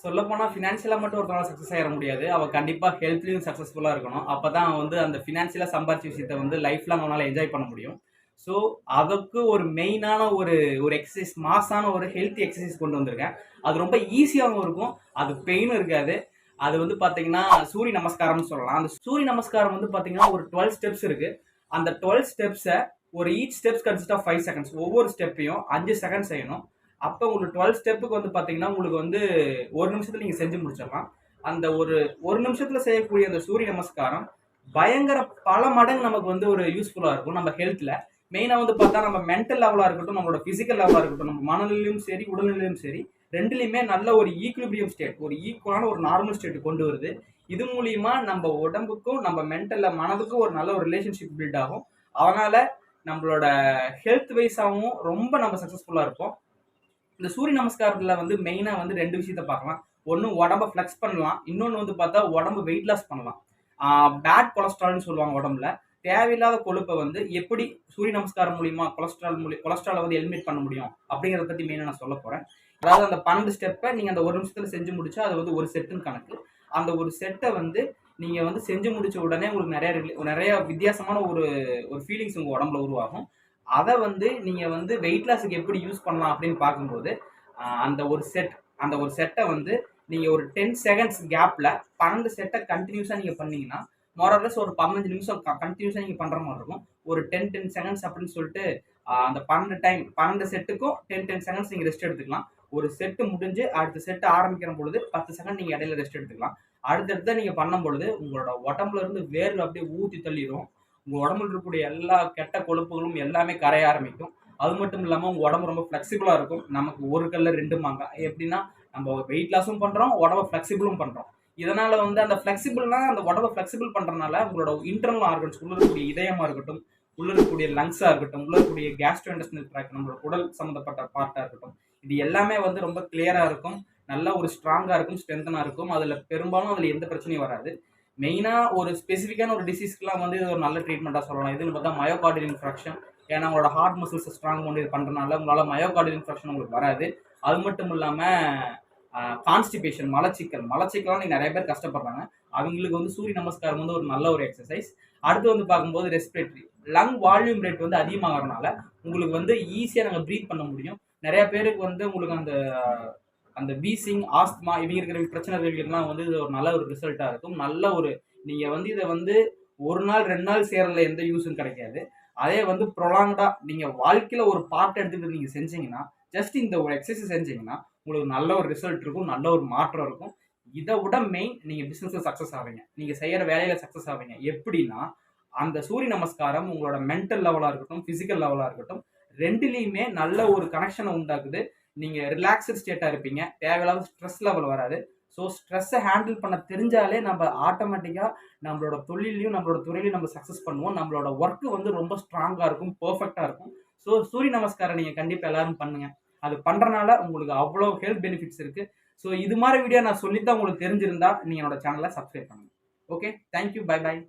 சொல்லப்போனால் ஃபினான்ஷியலாக மட்டும் ஒருத்தவங்க சக்ஸஸ் ஆகிட முடியாது. அவள் கண்டிப்பாக ஹெல்த்லையும் சக்ஸஸ்ஃபுல்லாக இருக்கணும். அப்போ தான் வந்து அந்த ஃபினான்ஷியலாக சம்பாதிச்ச விஷயத்தை வந்து லைஃப் லாங் அவனால் என்ஜாய் பண்ண முடியும். ஸோ அதுக்கு ஒரு மெயினான ஒரு எக்ஸசைஸ், மாஸான ஒரு ஹெல்த்தி எக்ஸசைஸ் கொண்டு வந்திருக்கேன். அது ரொம்ப ஈஸியாகவும் இருக்கும், அது பெயினும் இருக்காது. அது வந்து பார்த்தீங்கன்னா சூரிய நமஸ்காரம்னு சொல்லலாம். அந்த சூரிய நமஸ்காரம் வந்து பார்த்தீங்கன்னா ஒரு 12 ஸ்டெப்ஸ் இருக்குது. அந்த 12 ஸ்டெப்ஸை ஒரு each steps consist of 5 seconds. ஒவ்வொரு ஸ்டெப்பையும் 5 செகண்ட் செய்யணும். அப்போ உங்களுக்கு 12 ஸ்டெப்புக்கு வந்து பார்த்தீங்கன்னா உங்களுக்கு வந்து ஒரு நிமிஷத்தில் நீங்கள் செஞ்சு முடிச்சிடலாம். அந்த ஒரு நிமிஷத்தில் செய்யக்கூடிய அந்த சூரிய நமஸ்காரம் பயங்கர பல மடங்கு நமக்கு வந்து ஒரு யூஸ்ஃபுல்லாக இருக்கும் நம்ம ஹெல்த்தில். மெயினாக வந்து பார்த்தா நம்ம மென்டல் லெவலாக இருக்கட்டும், நம்மளோட ஃபிசிக்கல் லெவலாக இருக்கட்டும், நம்ம மனநிலையும் சரி உடல்நிலையும் சரி ரெண்டுலையுமே நல்ல ஒரு ஈக்குலிபிரியம் ஸ்டேட், ஒரு ஈக்குவலான ஒரு நார்மல் ஸ்டேட் கொண்டு வருது. இது மூலியமா நம்ம உடம்புக்கும் நம்ம மென்டல்ல மனதுக்கும் ஒரு நல்ல ஒரு ரிலேஷன்ஷிப் பில்ட் ஆகும். அதனால நம்மளோட ஹெல்த் வைஸாகவும் ரொம்ப நம்ம சக்ஸஸ்ஃபுல்லாக இருப்போம். இந்த சூரிய நமஸ்காரத்தில் வந்து மெயினாக வந்து 2 விஷயத்த பார்க்கலாம். ஒன்று உடம்பை ஃப்ளெக்ஸ் பண்ணலாம், இன்னொன்று வந்து பார்த்தா உடம்பு வெயிட் லாஸ் பண்ணலாம். பேட் கொலஸ்ட்ரால்னு சொல்லுவாங்க உடம்புல. தேவையில்லாத கொழுப்பை வந்து எப்படி சூரிய நமஸ்காரம் மூலியமா கொலஸ்ட்ராலை வந்து எலிமினேட் பண்ண முடியும் அப்படிங்கிறத பற்றி மெயினாக நான் சொல்ல போகிறேன். அதாவது அந்த 12 ஸ்டெப்பை நீங்கள் அந்த ஒரு நிமிஷத்தில் செஞ்சு முடிச்சா அது வந்து ஒரு செட்டுன்னு கணக்கு. அந்த ஒரு செட்டை வந்து நீங்கள் வந்து செஞ்சு முடிச்ச உடனே உங்களுக்கு நிறைய வித்தியாசமான ஒரு ஃபீலிங்ஸ் உங்கள் உடம்புல உருவாகும். அதை வந்து நீங்கள் வந்து வெயிட் லாஸுக்கு எப்படி யூஸ் பண்ணலாம் அப்படின்னு பார்க்கும்போது அந்த ஒரு செட்டை வந்து நீங்கள் ஒரு 10 செகண்ட்ஸ் கேப்பில் 12 செட்டை கண்டினியூஸாக நீங்கள் பண்ணீங்கன்னா மோரலஸ் ஒரு 15 நிமிஷம் கண்டினியூஸாக நீங்கள் பண்ணுற மாதிரி இருக்கும். ஒரு 10 செகண்ட்ஸ் அப்படின்னு சொல்லிட்டு அந்த 12 செட்டுக்கும் 10 செகண்ட்ஸ் நீங்கள் ரெஸ்ட் எடுத்துக்கலாம். ஒரு செட்டு முடிஞ்சு அடுத்த செட்டு ஆரம்பிக்கிற பொழுது 10 செகண்ட் நீங்கள் இடையில ரெஸ்ட் எடுத்துக்கலாம். அடுத்தடுத்த நீங்கள் பண்ணும் பொழுது உங்களோட உடம்புல இருந்து வேர்வை அப்படியே ஊற்றி தள்ளிடும். உங்கள் உடம்புல இருக்கக்கூடிய எல்லா கெட்ட கொழுப்புகளும் எல்லாமே கரைய ஆரம்பிக்கும். அது மட்டும் இல்லாமல் உங்கள் உடம்பு ரொம்ப ஃப்ளெக்சிபிளாக இருக்கும். நமக்கு ஒரு கல்ல 2 மாங்காய். எப்படின்னா நம்ம வெயிட் லாஸும் பண்ணுறோம், உடம்பை ஃப்ளெக்சிபிளும் பண்ணுறோம். இதனால் வந்து அந்த ஃப்ளெக்சிபிள்னா அந்த உடம்பை ஃப்ளெக்சிபிள் பண்ணுறதுனால உங்களோட இன்டர்னல் ஆர்கன்ஸ் உள்ள இருக்கக்கூடிய இதயமாக இருக்கட்டும், உள்ள இருக்கக்கூடிய லங்ஸாக இருக்கட்டும், உள்ள இருக்கக்கூடிய கேஸ்ட்ரோஇன்டெஸ்டினல் ட்ராக்ட் நம்மளோட உடல் சம்மந்தப்பட்ட பார்ட்டாக இருக்கட்டும், இது எல்லாமே வந்து ரொம்ப கிளியராக இருக்கும். நல்ல ஒரு ஸ்ட்ராங்காக இருக்கும், ஸ்ட்ரென்த்தனாக இருக்கும். பெரும்பாலும் எந்த பிரச்சனையும் வராது. மெயினாக ஒரு ஸ்பெசிஃபிக்கான ஒரு டிசீஸ்க்குலாம் வந்து இது ஒரு நல்ல ட்ரீட்மெண்ட்டாக சொல்லலாம். இதுன்னு பார்த்தா மயோகார்டியல் இன்ஃபெக்ஷன். ஏன்னா உங்களோட ஹார்ட் மசில்ஸை ஸ்ட்ராங் பண்ணி இது பண்ணுறதுனால உங்களால் மயோகார்டியல் இன்ஃபெக்ஷன் உங்களுக்கு வராது. அது மட்டும் இல்லாமல் கான்ஸ்டிபேஷன், மலச்சிக்கலாம் நீங்கள் நிறைய பேர் கஷ்டப்படுறாங்க. அவங்களுக்கு வந்து சூரிய நமஸ்காரம் வந்து ஒரு நல்ல ஒரு எக்ஸசைஸ். அடுத்து வந்து பார்க்கும்போது ரெஸ்பிரேட்டரி, லங் வால்யூம் ரேட் வந்து அதிகமாகறதுனால உங்களுக்கு வந்து ஈஸியாக நாங்கள் ப்ரீத் பண்ண முடியும். நிறைய பேருக்கு வந்து உங்களுக்கு அந்த வீசிங், ஆஸ்துமா இவங்க இருக்கிற பிரச்சனைகளுக்கெல்லாம் வந்து இது ஒரு நல்ல ஒரு ரிசல்ட்டாக இருக்கும். நல்ல ஒரு நீங்கள் வந்து இதை வந்து ஒரு நாள் 2 நாள் செய்கிறதுல எந்த யூஸும் கிடைக்காது. அதே வந்து ப்ரொலாங்டாக நீங்கள் வாழ்க்கையில் ஒரு பார்ட் எடுத்துக்கிட்டு நீங்கள் செஞ்சீங்கன்னா, ஜஸ்ட் இந்த ஒரு எக்ஸசைஸ் செஞ்சீங்கன்னா உங்களுக்கு நல்ல ஒரு ரிசல்ட் இருக்கும், நல்ல ஒரு மாற்றம் இருக்கும். இதை விட மெயின் நீங்கள் பிஸ்னஸில் சக்ஸஸ் ஆவீங்க, நீங்கள் செய்கிற வேலையில் சக்ஸஸ் ஆவீங்க. எப்படின்னா அந்த சூரிய நமஸ்காரம் உங்களோட மென்டல் லெவலாக இருக்கட்டும், ஃபிசிக்கல் லெவலாக இருக்கட்டும், ரெண்டுலேயுமே நல்ல ஒரு கனெக்ஷனை உண்டாக்குது. நீங்கள் ரிலாக்ஸ்டு ஸ்டேட்டாக இருப்பீங்க, தேவையில்லாத ஸ்ட்ரெஸ் லெவல் வராது. ஸோ ஸ்ட்ரெஸ்ஸை ஹேண்டில் பண்ண தெரிஞ்சாலே நம்ம ஆட்டோமேட்டிக்காக நம்மளோட தொழிலையும் நம்மளோட துறையிலையும் நம்ம சக்ஸஸ் பண்ணுவோம். நம்மளோட ஒர்க்கு வந்து ரொம்ப ஸ்ட்ராங்காக இருக்கும், பர்ஃபெக்டாக இருக்கும். ஸோ சூரிய நமஸ்காரம் நீங்கள் கண்டிப்பாக எல்லாரும் பண்ணுங்கள். அது பண்ணுறனால உங்களுக்கு அவ்வளோ ஹெல்த் பெனிஃபிட்ஸ் இருக்குது. ஸோ இது மாதிரி வீடியோ நான் சொல்லித்தான் உங்களுக்கு தெரிஞ்சிருந்தா நீங்கள் என்னோட சேனலை சப்ஸ்கிரைப் பண்ணுங்கள். Okay, thank you, bye bye.